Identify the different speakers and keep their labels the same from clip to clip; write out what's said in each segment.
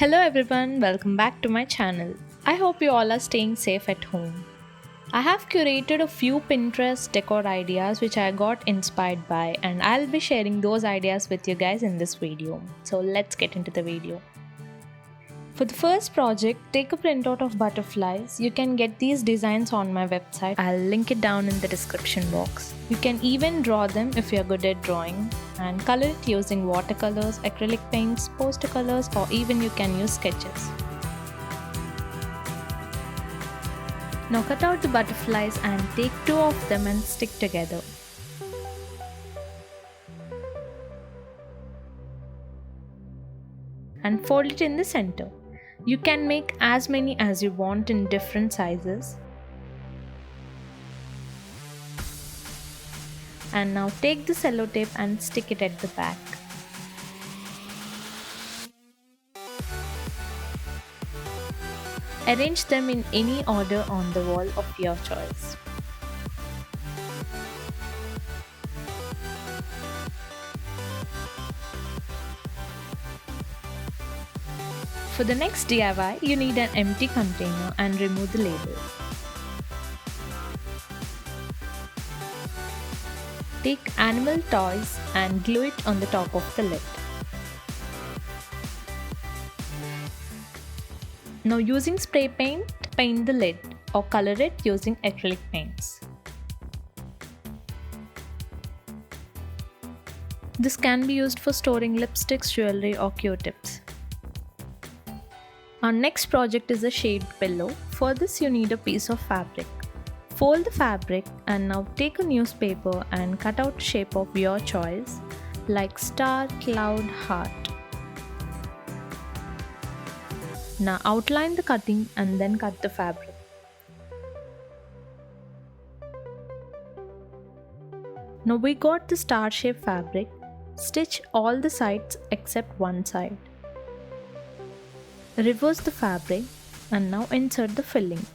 Speaker 1: Hello everyone, welcome back to my channel. I hope you all are staying safe at home. I have curated a few Pinterest decor ideas which I got inspired by, and I'll be sharing those ideas with you guys in this video. So let's get into the video. For the first project, take a printout of butterflies. You can get these designs on my website. I'll link it down in the description box. You can even draw them if you're good at drawing and color it using watercolors, acrylic paints, poster colors, or even you can use sketches. Now cut out the butterflies and take two of them and stick together. And fold it in the center. You can make as many as you want in different sizes. And now take the sellotape and stick it at the back. Arrange them in any order on the wall of your choice. For the next DIY, you need an empty container and remove the label. Take animal toys and glue it on the top of the lid. Now using spray paint, paint the lid or color it using acrylic paints. This can be used for storing lipsticks, jewelry or Q-tips. Our next project is a shade pillow. For this you need a piece of fabric. Fold the fabric and now take a newspaper and cut out a shape of your choice like star, cloud, heart. Now outline the cutting and then cut the fabric. Now we got the star shaped fabric. Stitch all the sides except one side. Reverse the fabric and now insert the filling.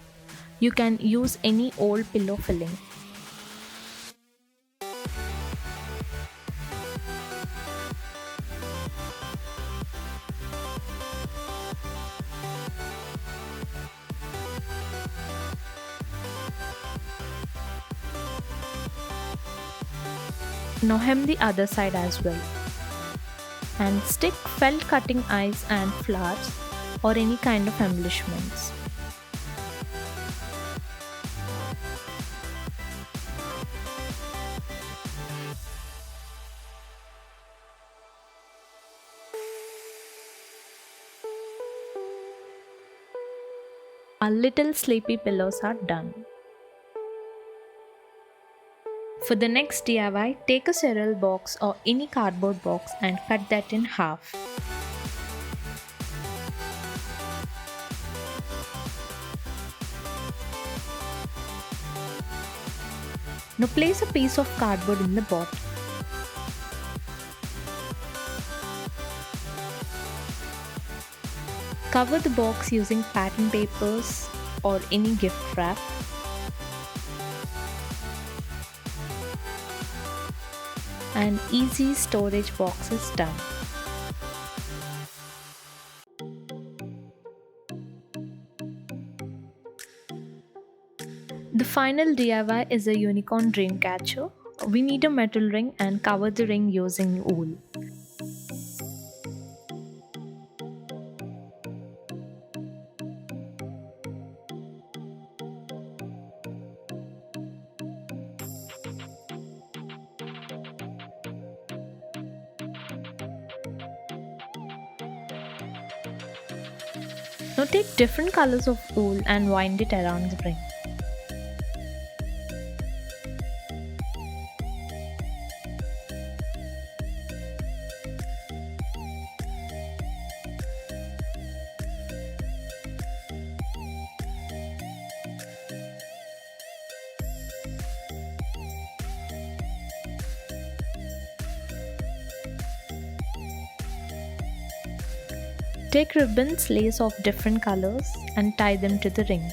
Speaker 1: You can use any old pillow filling. Now hem the other side as well. And stick felt cutting eyes and flowers or any kind of embellishments. Our little sleepy pillows are done. For the next DIY, take a cereal box or any cardboard box and cut that in half. Now place a piece of cardboard in the bottom. Cover the box using pattern papers or any gift wrap. And easy storage box is done. The final DIY is a unicorn dream catcher. We need a metal ring and cover the ring using wool. Now take different colors of wool and wind it around the ring. Take ribbons, lace of different colors and tie them to the ring.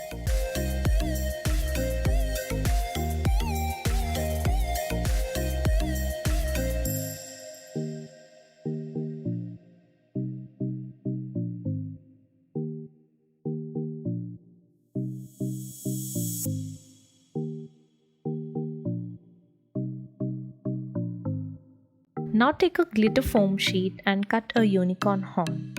Speaker 1: Now take a glitter foam sheet and cut a unicorn horn.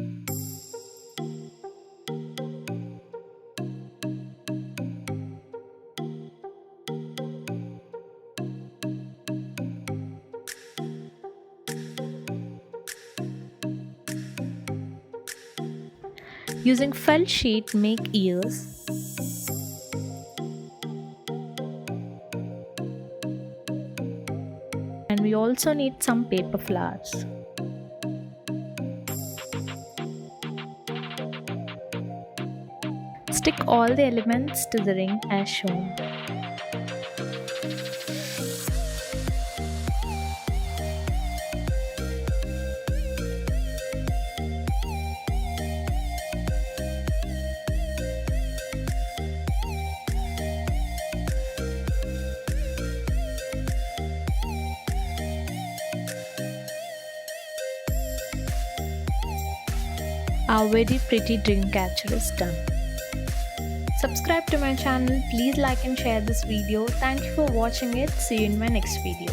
Speaker 1: Using felt sheet, make ears. And we also need some paper flowers. Stick all the elements to the ring as shown. Our very pretty dream catcher is done. Subscribe to my channel, please like and share this video. Thank you for watching it. See you in my next video.